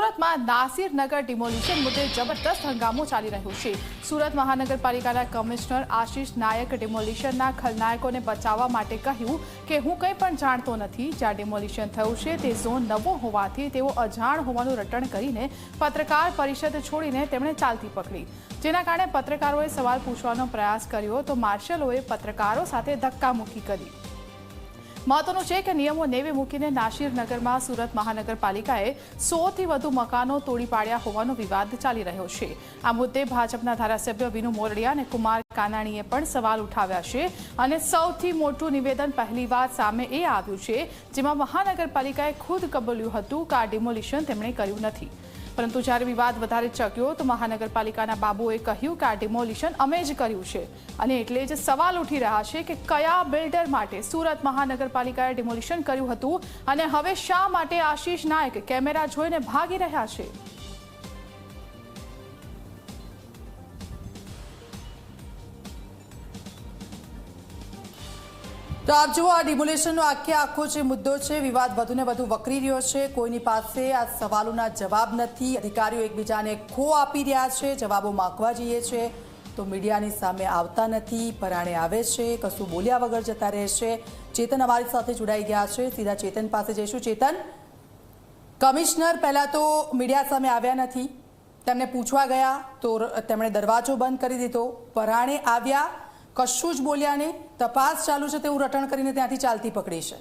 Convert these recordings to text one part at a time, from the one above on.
સુરતમાં નાસિરનગર ડિમોલિશન મુદ્દે જબરદસ્ત હંગામો ચાલી રહ્યો છે। સુરત મહાનગરપાલિકાના કમિશનર આશિષ નાયક ડિમોલિશનના ખલનાયકોને બચાવવા માટે કહ્યું કે હું કંઈ પણ જાણતો નથી। જ્યાં ડિમોલિશન થયું છે તે ઝોન નવો હોવાથી તેઓ અજાણ હોવાનું રટણ કરીને પત્રકાર પરિષદ છોડીને તેમણે ચાલતી પકડી, જેના કારણે પત્રકારોએ સવાલ પૂછવાનો પ્રયાસ કર્યો તો માર્શલોએ પત્રકારો સાથે ધક્કામુક્કી કરી। મહત્વનું છે કે નિયમો નેવે મૂકીને નાસિરનગરમાં સુરત મહાનગરપાલિકાએ 100થી વધુ મકાનો તોડી પાડ્યા હોવાનો વિવાદ ચાલી રહ્યો છે। આ મુદ્દે ભાજપના ધારાસભ્ય વિનુ મોરડિયા અને કુમાર કાનાણીએ પણ સવાલ ઉઠાવ્યા છે અને સૌથી મોટું નિવેદન પહેલીવાર સામે એ આવ્યું છે જેમાં મહાનગરપાલિકાએ ખુદ કબૂલ્યું હતું કે આ ડિમોલિશન તેમણે કર્યું નથી। પરંતુ જ્યારે વિવાદ વધારે ચક્યો તો મહાનગરપાલિકાના બાબુએ કહ્યું કે આ ડિમોલિશન અમે જ કર્યું છે અને એટલે જ સવાલ ઉઠી રહ્યા છે કે કયા બિલ્ડર માટે સુરત મહાનગરપાલિકાએ ડિમોલિશન કર્યું હતું અને હવે શા માટે આશિષ નાયક કેમેરા જોઈને ભાગી રહ્યા છે। तो आप जो आ डिमोलिशन आखो जो मुद्दो है विवाद વધુ ને વધુ વકરી રહ્યો છે। કોઈની પાસે આ સવાલોના જવાબ નથી। અધિકારીઓ એકબીજાને ખો આપી રહ્યા છે। જવાબો માંગવા જઈએ છે તો મીડિયાની સામે આવતા નથી, પરાણે આવે છે, કશું બોલ્યા વગર જતા રહે છે। ચેતન અમારી સાથે જોડાઈ ગયા છે, સીધા ચેતન પાસે જઈશું। ચેતન, કમિશનર પહેલા તો મીડિયા સામે આવ્યા નથી, તેમને પૂછવા ગયા તો તેમણે દરવાજો બંધ કરી દીધો, પરાણે આવ્યા, કશું જ બોલ્યા નહીં, તપાસ ચાલુ છે તેવું રટણ કરીને ત્યાંથી ચાલતી પકડી છે।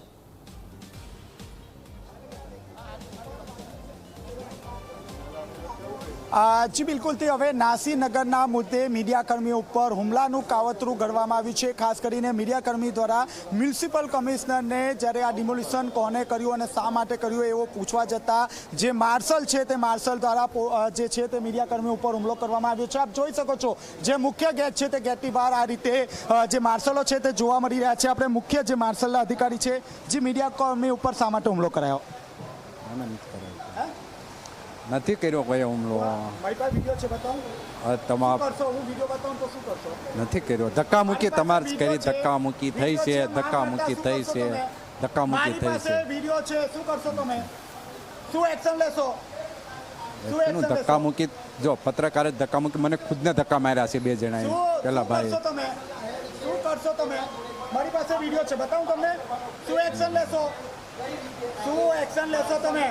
જી બિલકુલ, તે હવે નાસિરનગરના મુદ્દે મીડિયાકર્મીઓ ઉપર હુમલાનું કાવતરું ઘડવામાં આવ્યું છે। ખાસ કરીને મીડિયાકર્મી દ્વારા મ્યુનિસિપલ કમિશનરને જ્યારે આ ડિમોલિશન કોને કર્યું અને શા માટે કર્યું એવો પૂછવા જતાં જે માર્શલ છે તે માર્શલ દ્વારા જે છે તે મીડિયાકર્મીઓ ઉપર હુમલો કરવામાં આવ્યો છે। આપ જોઈ શકો છો જે મુખ્ય ગેટ છે તે ગેટની બહાર આ રીતે જે માર્શલો છે તે જોવા મળી રહ્યા છે। આપણે મુખ્ય જે માર્શલના અધિકારી છે જે મીડિયાકર્મી ઉપર શા માટે હુમલો કરાયો? નથી કર્યો કોઈ હુમલો। નથી કર્યો, ધક્કામુક્કી તમારે જ કરી, ધક્કામુક્કી થઈ છે, ધક્કામુક્કી થઈ છે, ધક્કામુક્કી થઈ છે। ધક્કામુક્કી જો પત્રકારે ધક્કામુક્કી મને ખુદને ધક્કા માર્યા છે, બે જણાએ પેલા ભાઈ। શું કરશો તમે? મારી પાસે વિડીયો છે, બતાવું તમને। શું એક્શન લેશો? શું એક્શન લેશો તમે?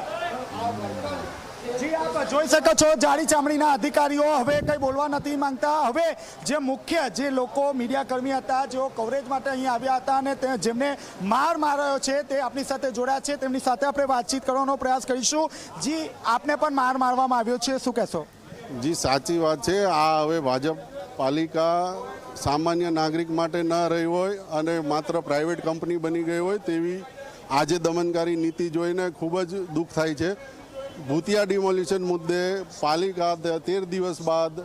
જી આપ જોઈ શકો છો જાડી ચામડીના અધિકારીઓ હવે કંઈ બોલવા નથી માંગતા। હવે જે મુખ્ય જે લોકો મીડિયાકર્મી હતા જેઓ કવરેજ માટે અહીં આવ્યા હતા અને જેમને માર માર્યો છે તે આપણી સાથે જોડાયા છે, તેમની સાથે આપણે વાતચીત કરવાનો પ્રયાસ કરીશું। જી, આપને પણ માર મારવામાં આવ્યો છે, શું કહેશો? જી સાચી વાત છે। આ હવે ભાજપ પાલિકા સામાન્ય નાગરિક માટે ન રહી હોય અને માત્ર પ્રાઇવેટ કંપની બની ગઈ હોય તેવી આજે દમનકારી નીતિ જોઈને ખૂબ જ દુઃખ થાય છે। ભૂતિયા ડિમોલિશન મુદ્દે પાલિકા 13 દિવસ બાદ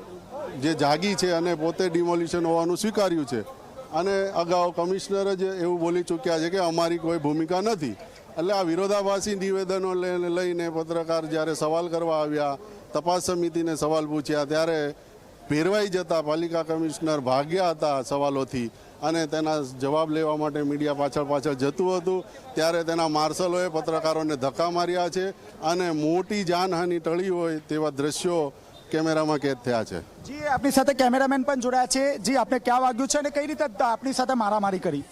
જે જાગી છે અને પોતે ડિમોલિશન હોવાનું સ્વીકાર્યું છે અને અગાઉ કમિશનર જ એવું બોલી ચૂક્યા છે કે અમારી કોઈ ભૂમિકા નથી। એટલે આ વિરોધાભાસી નિવેદનો લઈને પત્રકાર જ્યારે સવાલ કરવા આવ્યા, તપાસ સમિતિને સવાલ પૂછ્યા ત્યારે ભેરવાઈ જતા પાલિકા કમિશનર ભાગ્યા હતા સવાલોથી અને તેના જવાબ લેવા માટે મીડિયા પાછળ જતું હતું। ત્યારે તેના માર્શલોએ પત્રકારોને ધક્કા માર્યા છે અને મોટી જાનહાનિ ટળી હોય તેવા દ્રશ્યો કેમેરામાં કેદ થયા છે। જી, આપણી સાથે કેમેરામેન પણ જોડાયા છે। જી, આપણે ક્યાં વાગ્યું છે અને કઈ રીતે આપણી સાથે મારામારી કરી?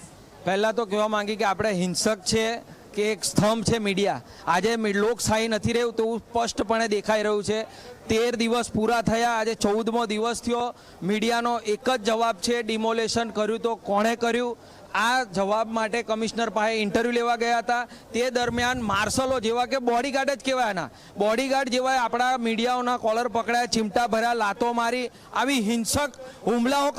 પહેલા તો કહેવા માંગી કે આપણે હિંસક છે કે એક સ્તંભ છે મીડિયા। આજે લોકશાહી નથી રહ્યું તો સ્પષ્ટપણે દેખાઈ રહ્યું છે। 13 દિવસ પૂરા થયા, આજે 14મો દિવસ થયો। મીડિયાનો એક જ જવાબ છે, ડિમોલેશન કર્યું તો કોણે કર્યું? આ જવાબ માટે કમિશનર પાસે ઇન્ટરવ્યૂ લેવા ગયા હતા। તે દરમિયાન માર્શલો જેવા કે બોડીગાર્ડ જ કહેવાય, એના બોડીગાર્ડ જેવા આપણા મીડિયાઓના કોલર પકડાયા, ચીમટા ભર્યા, લાતો મારી, આવી હિંસક હુમલાઓ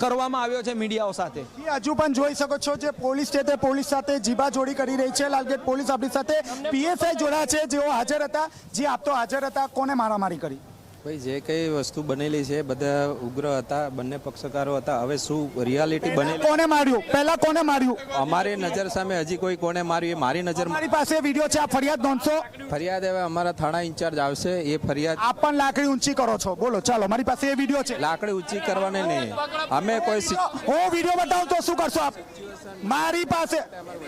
કરવામાં આવ્યો છે મીડિયાઓ સાથે। હજુ પણ જોઈ શકો છો જે પોલીસ છે તે પોલીસ સાથે જીબાજોડી કરી રહી છે। લાલગેટ પોલીસ આપણી સાથે પીએસઆઈ જોડાયા છે જેઓ હાજર હતા। જી, આપ તો હાજર હતા, કોને મારામારી કરી? ભાઈ જે કઈ વસ્તુ બનેલી છે બધા ઉગ્ર હતા, બંને પક્ષકારો હતા। હવે શું રિયાલિટી બનેલી, કોને માર્યું, પહેલા કોને માર્યું? અમારી નજર સામે હજી કોઈ કોને માર્યું એ મારી નજર, મારી પાસે વિડીયો છે, આ ફરિયાદ નોંધશો? ફરિયાદ હવે અમારા થાણા ઇન્ચાર્જ આવશે, એ ફરિયાદ। આપ પણ લાકડી ઊંચી કરો છો, બોલો ચાલો, મારી પાસે એ વિડીયો છે। લાકડી ઊંચી કરવાની નહીં, અમે કોઈ હું વિડીયો બતાવું તો શું કરશો આપ? મારી પાસે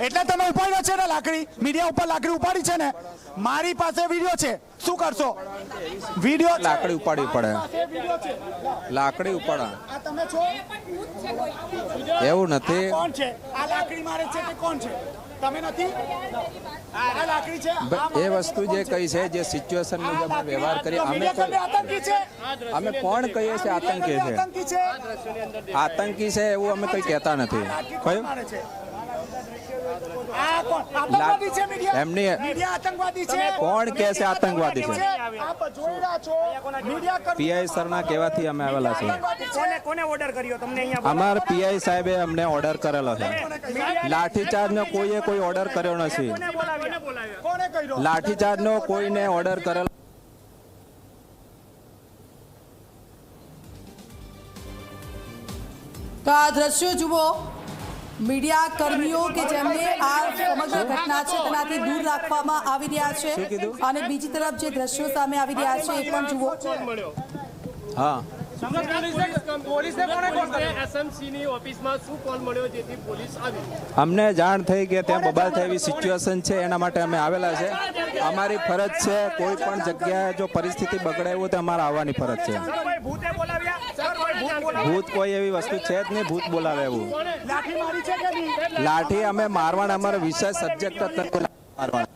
એટલે તમે ઉપાડ્યો છે ને લાકડી, મીડિયા ઉપર લાકડી ઉપાડી છે ને, મારી પાસે વિડીયો છે, શું કરશો? વિડીયો લાકડી ઉપાડવી પડે, લાકડી ઉપાડા આ તમે છો? એવું નથી. કોણ છે આ લાકડી મારે છે કે કોણ છે? તમે નથી? આ લાકડી છે એ વસ્તુ જે કઈ છે, જે સિચ્યુએશન મુજબ વ્યવહાર કરી આતંકી છે. અમે કોણ કહીએ છીએ આતંકી છે? આતંકી છે. આતંકી છે એવું અમે કઈ કહેતા નથી. કયું મારે છે આ કોણ આતંકવાદી છે? એમની મીડિયા આતંકવાદી છે. કોણ કહે છે આતંકવાદી છે? આપ જોઈ રહ્યા છો મીડિયા કર્મી પીઆઈ સરના કહેવાથી અમે આવેલા છીએ. કોને ઓર્ડર કર્યો તમને અહીંયા? અમારા પીઆઈ સાહેબે અમને ઓર્ડર કરેલો છે. લાઠીચાર્જનો કોઈએ કોઈ ઓર્ડર કર્યો નથી. કોને કર્યો? લાઠીચાર્જનો કોઈને ઓર્ડર કરેલો. તો આ દ્રશ્યો જુઓ, મીડિયા કર્મીઓ કે જેમને આ સમગ્ર ઘટના છે તેનાથી દૂર રાખવામાં આવી રહ્યા છે, અને બીજી તરફ જે દ્રશ્યો સામે આવી રહ્યા છે એ પણ જુઓ. હા, અમને જાણ થઈ કે ત્યાં બબાલ થાય એવી સિચ્યુએશન છે, એના માટે અમે આવેલા છે. અમારી ફરજ છે, કોઈ પણ જગ્યાએ જો પરિસ્થિતિ બગડે એવું તો અમારે આવવાની ફરજ છે. ભૂત કોઈ એવી વસ્તુ છે જ નહીં, ભૂત બોલાવે એવું. લાઠી અમે મારવાના, અમારો વિષય સબ્જેક્ટ જ નથી મારવાના.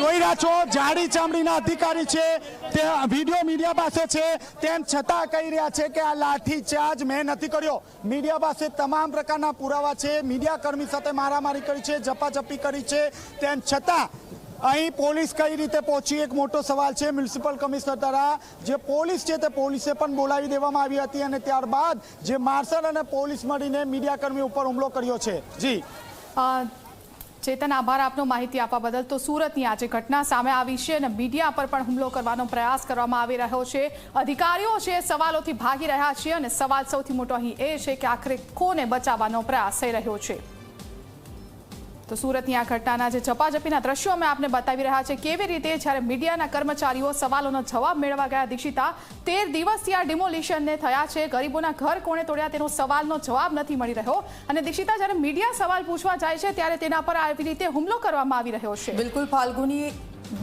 જોઈ રહ્યા છો જાડી ચામડીના અધિકારી છે, તે વિડીયો મીડિયા પાસે છે, તેમ છતાં કહી રહ્યા છે કે આ લાઠીચાર્જ મેં નથી કર્યો. મીડિયા પાસે તમામ પ્રકારના પુરાવા છે, મીડિયા કર્મી સાથે મારામારી કરી છે, ઝપાઝપી કરી છે, તેમ છતાં અહીં પોલીસ કઈ રીતે પહોંચી એક મોટો સવાલ છે. મ્યુનિસિપલ કમિશનર દ્વારા જે પોલીસ છે તે પોલીસે પણ બોલાવી દેવામાં આવી હતી, અને ત્યારબાદ જે માર્શલ અને પોલીસ મળીને મીડિયા કર્મી ઉપર હુમલો કર્યો છે. જી ચેતન, આભાર આપનો માહિતી આપવા બદલ. તો સુરતની આજે ઘટના સામે આવી છે અને મીડિયા પર પણ હુમલો કરવાનો પ્રયાસ કરવામાં આવી રહ્યો છે. અધિકારીઓ છે સવાલોથી ભાગી રહ્યા છે, અને સવાલ સૌથી મોટો અહીં એ છે કે આખરે કોને બચાવવાનો પ્રયાસ થઈ રહ્યો છે. તો સુરતની આ ઘટનાના જે ઝપાઝપીના દ્રશ્યો અમે આપને બતાવી રહ્યા છે, કેવી રીતે જ્યારે મીડિયાના કર્મચારીઓ સવાલોનો જવાબ મેળવવા ગયા. દીક્ષિતા, 13 દિવસથી આ ડિમોલિશનને થયા છે, ગરીબોના ઘર કોણે તોડ્યા તેનો સવાલનો જવાબ નથી મળી રહ્યો. અને દીક્ષિતા, જ્યારે મીડિયા સવાલ પૂછવા જાય છે ત્યારે તેના પર આવી રીતે હુમલો કરવામાં આવી રહ્યો છે. બિલકુલ ફાલ્ગુની,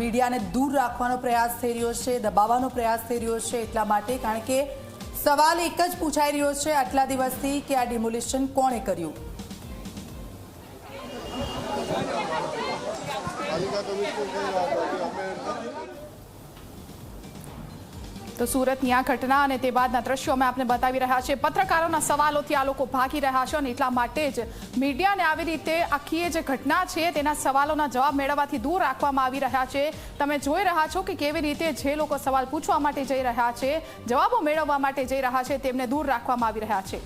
મીડિયાને દૂર રાખવાનો પ્રયાસ થઈ રહ્યો છે, દબાવવાનો પ્રયાસ થઈ રહ્યો છે, એટલા માટે કારણ કે સવાલ એક જ પૂછાઈ રહ્યો છે આટલા દિવસથી કે આ ડિમોલિશન કોણે કર્યું. તો સુરતની આ ઘટના અને તે બાદના દ્રશ્યો અમે આપને બતાવી રહ્યા છે. પત્રકારોના સવાલોથી આ લોકો ભાગી રહ્યા છે, અને એટલા માટે જ મીડિયાને આવી રીતે આખી જે ઘટના છે તેના સવાલોના જવાબ મેળવવાથી દૂર રાખવામાં આવી રહ્યા છે. તમે જોઈ રહ્યા છો કે કેવી રીતે જે લોકો સવાલ પૂછવા માટે જઈ રહ્યા છે, જવાબો મેળવવા માટે જઈ રહ્યા છે, તેમને દૂર રાખવામાં આવી રહ્યા છે.